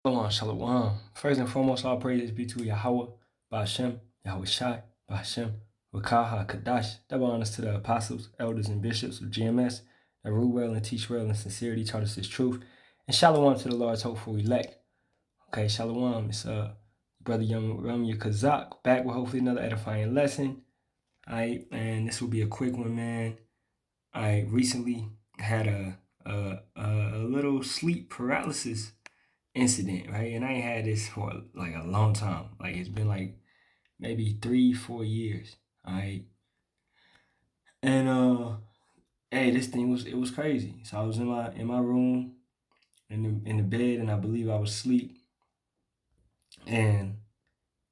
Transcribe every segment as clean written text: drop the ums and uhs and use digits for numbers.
Shalawam. First and foremost, all praises be to Yahawah, Shem, Yahawashi, Shem, Rakaha, Kadash. Double honors to the apostles, elders, and bishops of GMS that rule well and teach well in sincerity, taught us his truth. And Shalawam to the Lord's hopeful elect. Okay, Shalawam. It's Brother Young Ramya Kazak back with hopefully another edifying lesson. Alright, and this will be a quick one, man. I recently had a little sleep paralysis incident, right? And I ain't had this for like a long time. Like it's been like maybe 3-4 years. All right. And hey, this thing was crazy. So I was in my room in the bed, and I believe I was asleep. And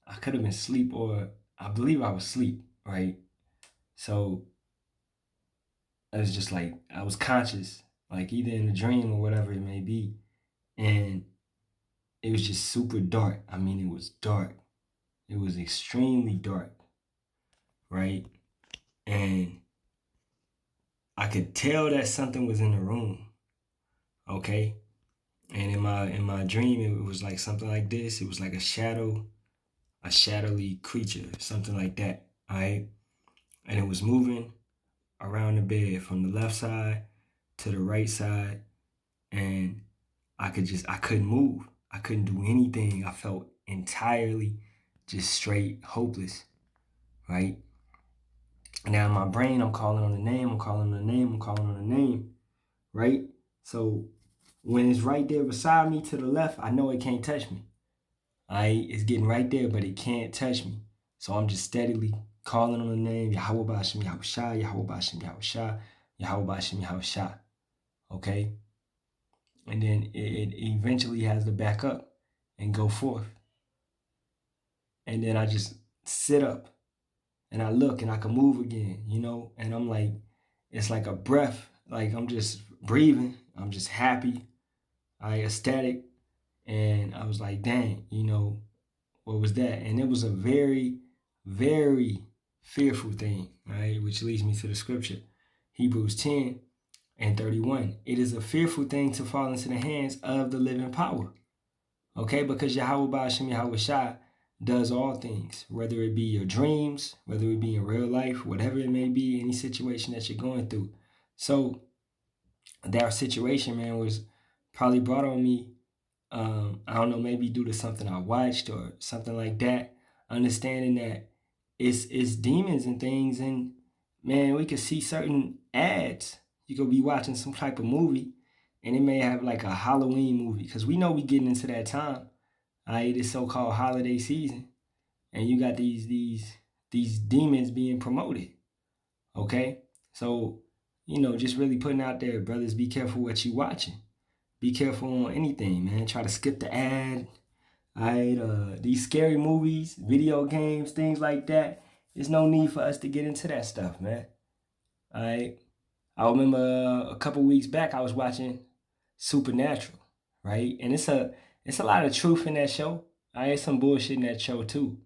I could have been asleep, or I believe I was asleep, right? So it was just like I was conscious, like either in a dream or whatever it may be. And it was just super dark. I mean, it was dark. It was extremely dark, right? And I could tell that something was in the room, okay? And in my dream, it was like something like this. It was like a shadowy creature, something like that, all right? And it was moving around the bed from the left side to the right side, and I couldn't move. I couldn't do anything. I felt entirely just straight hopeless, right? Now in my brain, I'm calling on the name, I'm calling on the name, I'm calling on the name, right? So when it's right there beside me to the left, I know it can't touch me. It's getting right there, but it can't touch me. So I'm just steadily calling on the name, Yahawah Ba'ashem Yahawashi, Yahawah Ba'ashem Yahawashi, Yahawah Ba'ashem Yahawashi, okay? And then it eventually has to back up and go forth. And then I just sit up and I look and I can move again, you know? And I'm like, it's like a breath. Like I'm just breathing. I'm just happy. Ecstatic. And I was like, dang, you know, what was that? And it was a very, very fearful thing, right? Which leads me to the scripture, Hebrews 10:31. It is a fearful thing to fall into the hands of the living power. Okay, because Yahawah Ba'ashem Yahawashi does all things, whether it be your dreams, whether it be in real life, whatever it may be, any situation that you're going through. So that situation, man, was probably brought on me, I don't know, maybe due to something I watched or something like that, understanding that it's demons and things. And man, we could see certain ads. You could be watching some type of movie and it may have like a Halloween movie, because we know we getting into that time, this so-called holiday season, and you got these demons being promoted. Okay, so you know, just really putting out there, brothers, be careful what you watching. Be careful on anything, man. Try to skip the ad. These scary movies, video games, things like that. There's no need for us to get into that stuff, man. All right. I remember a couple weeks back I was watching Supernatural, right? And it's a lot of truth in that show. There's some bullshit in that show too.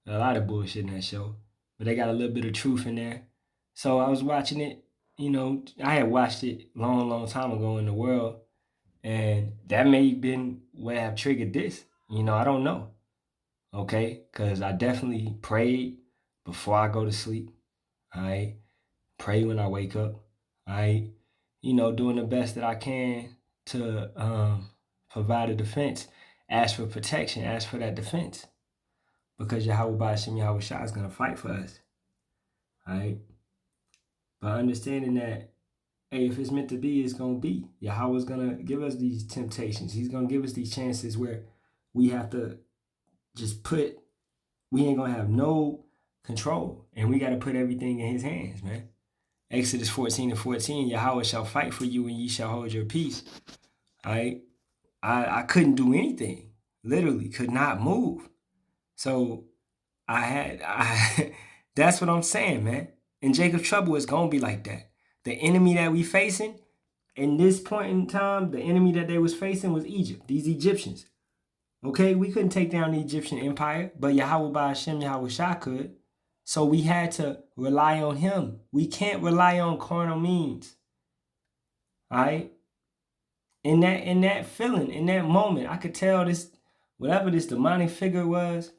A lot of bullshit in that show. But they got a little bit of truth in there. So I was watching it, you know, I had watched it long time ago in the world. And that may have been what have triggered this. You know, I don't know. Okay? Because I definitely prayed before I go to sleep. I pray when I wake up. You know, doing the best that I can to provide a defense. Ask for protection. Ask for that defense. Because Yahawah Ba'ashem Yahawashi is going to fight for us. All right? But understanding that, hey, if it's meant to be, it's going to be. Yahawah's going to give us these temptations. He's going to give us these chances where we have to just we ain't going to have no control. And we got to put everything in his hands, man. Exodus 14:14, Yahawah shall fight for you and ye shall hold your peace. All right? I couldn't do anything. Literally could not move. So that's what I'm saying, man. In Jacob's trouble, it's going to be like that. The enemy that we facing, in this point in time, the enemy that they was facing was Egypt, these Egyptians. Okay, we couldn't take down the Egyptian empire, but Yahawah Ba'ashem Yahawashi could. So we had to rely on him. We can't rely on carnal means. All right? in that feeling, in that moment, I could tell this, whatever this demonic figure was,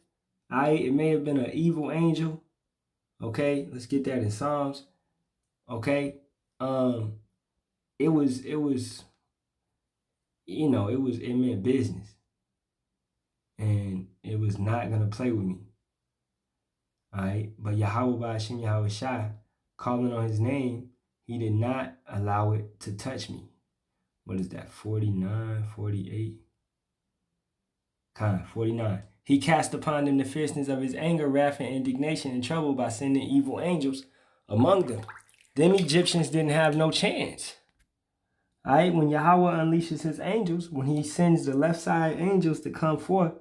it may have been an evil angel. Okay, let's get that in Psalms. Okay, it was, it meant business, and it was not gonna play with me. All right, but Yahawah Shem Yahawashi, calling on his name, he did not allow it to touch me. What is that? 49, 48. 49. He cast upon them the fierceness of his anger, wrath, and indignation and trouble by sending evil angels among them. Them Egyptians didn't have no chance. All right, when Yahawah unleashes his angels, when he sends the left side angels to come forth,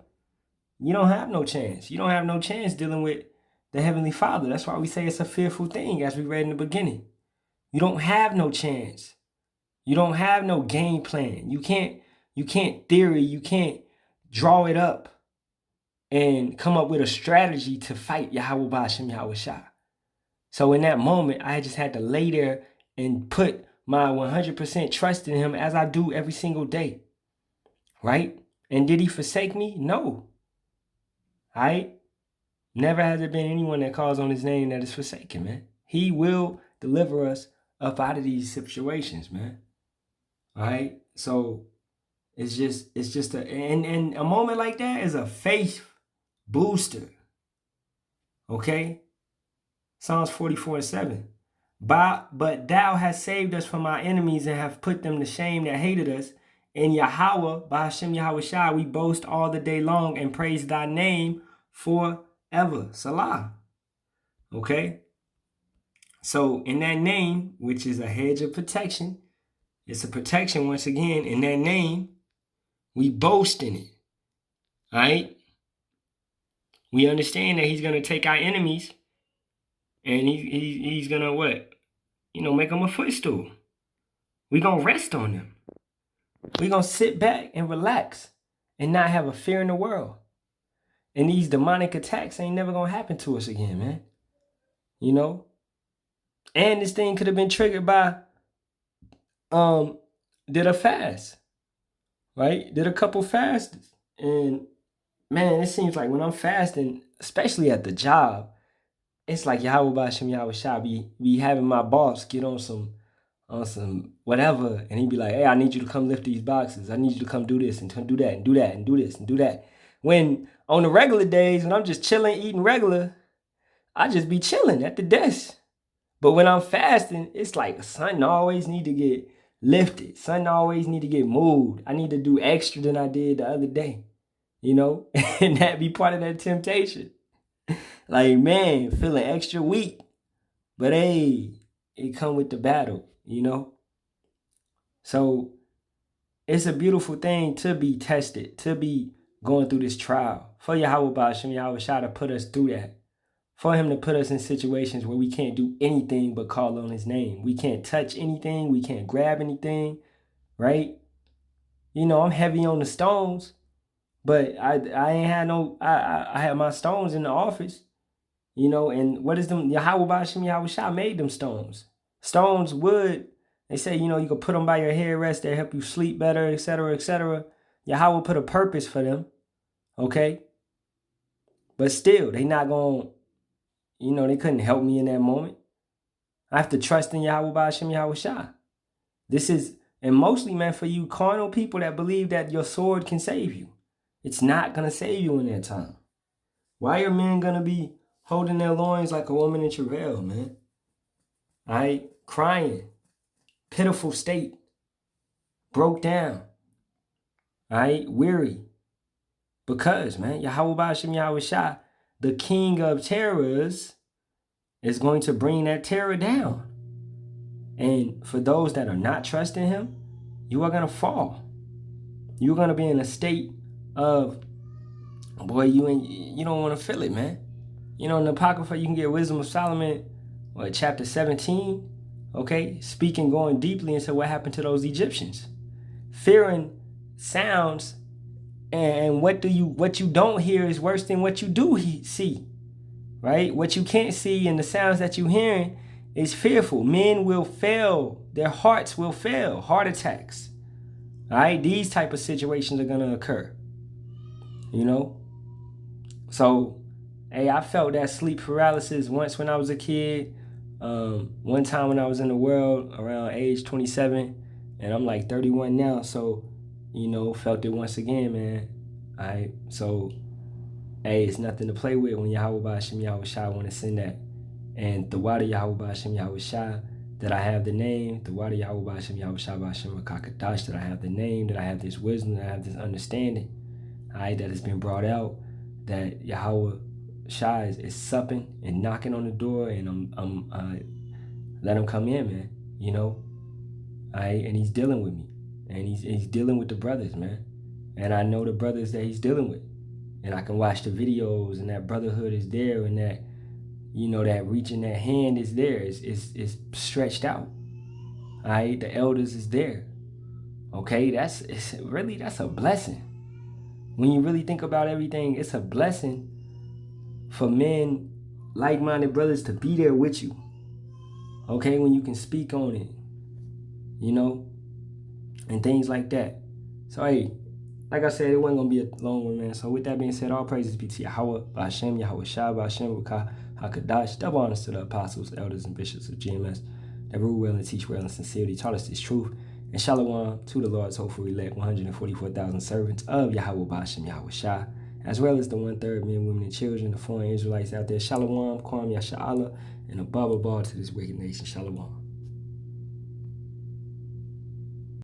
you don't have no chance. You don't have no chance dealing with the Heavenly Father. That's why we say it's a fearful thing, as we read in the beginning. You don't have no chance. You don't have no game plan. You can't theory, you can't draw it up and come up with a strategy to fight Yahawah Shem Yahawashi. So in that moment, I just had to lay there and put my 100% trust in him, as I do every single day. Right? And did he forsake me? No. All right? Never has there been anyone that calls on his name that is forsaken, man. He will deliver us up out of these situations, man. All right? So it's just a moment like that is a faith booster. Okay? Psalms 44:7. But thou hast saved us from our enemies and have put them to shame that hated us. In Yahawah, by Hashem Yahawashi, we boast all the day long and praise thy name forever. Salah. Okay? So in that name, which is a hedge of protection, it's a protection once again. In that name, we boast in it. All right? We understand that he's going to take our enemies and he's going to what? Make them a footstool. We're going to rest on them. We're going to sit back and relax and not have a fear in the world. And these demonic attacks ain't never going to happen to us again, man. And this thing could have been triggered by, did a fast, right? Did a couple fasts. And man, it seems like when I'm fasting, especially at the job, it's like Yahawah Shem Yahawashi be having my boss get on some whatever, and he'd be like, hey, I need you to come lift these boxes. I need you to come do this and do that and do that and do this and do that. When on the regular days, when I'm just chilling, eating regular, I just be chilling at the desk. But when I'm fasting, it's like something always need to get lifted. Something always need to get moved. I need to do extra than I did the other day, and that be part of that temptation. Like, man, feeling extra weak. But hey, it come with the battle, So it's a beautiful thing to be tested, to be going through this trial. For Yahawah Shem Yahawashi to put us through that. For him to put us in situations where we can't do anything but call on his name. We can't touch anything. We can't grab anything, right? I'm heavy on the stones, but I ain't had no, I had my stones in the office. And what is them? Yahawah Shem Yahawashi made them stones. Stones, wood, they say, you can put them by your headrest. They help you sleep better, etc., etc. Yahawah put a purpose for them, okay? But still, they not going to, they couldn't help me in that moment. I have to trust in Yahawah Shem Yahawashi. This is, and mostly, man, for you carnal people that believe that your sword can save you. It's not going to save you in that time. Why are men going to be holding their loins like a woman in travail, man? All right? Crying. Pitiful state. Broke down. All right? Weary. Because, man, Yahawah Shem Yahawashi, the king of terrors, is going to bring that terror down. And for those that are not trusting him, you are going to fall. You're going to be in a state of, boy, you don't want to feel it, man. In the Apocrypha, you can get Wisdom of Solomon, chapter 17, okay? Speaking, going deeply into what happened to those Egyptians. Fearing sounds, and what you don't hear is worse than what you do see, right? What you can't see and the sounds that you're hearing is fearful. Men will fail. Their hearts will fail. Heart attacks. All right, these type of situations are gonna occur. You know, so hey, I felt that sleep paralysis once when I was a kid. One time when I was in the world around age 27, and I'm like 31 now. So, you know, felt it once again, man. All right, so hey, it's nothing to play with when Yahawah Hashem Yahawashi want to send that. And the water Yahawah Hashem Yahawashi, that I have the name, the water Yahawah Hashem Yahawashi Hashem Rakakadash, that I have the name, that I have this wisdom, that I have this understanding, all right, that has been brought out, that Yahawah Shai is supping and knocking on the door, and I'm let him come in, man. You know, all right, and he's dealing with me, and he's dealing with the brothers, man, and I know the brothers that he's dealing with, and I can watch the videos, and that brotherhood is there, and that, you know, that reaching that hand is there, it's stretched out. All right, the elders is there. Okay, that's a blessing. When you really think about everything, it's a blessing for men, like-minded brothers, to be there with you. Okay, when you can speak on it, you know, and things like that. So hey, like I said, it wasn't gonna be a long one, man. So with that being said, all praises be to Yahawah, Ba'ashem, Yahawashi, Ba'ashem, Hakadash. Double honors to the apostles, elders, and bishops of GMS that rule well and teach well and sincerely taught us this truth. And Shalawam to the Lord's hopeful elect 144,000 servants of Yahawah, Ba'ashem, Yahawashi, as well as the 1/3 men, women, and children, the foreign Israelites out there. Shalawam, Kwam, Yasharahla, and above all to this wicked nation. Shalawam.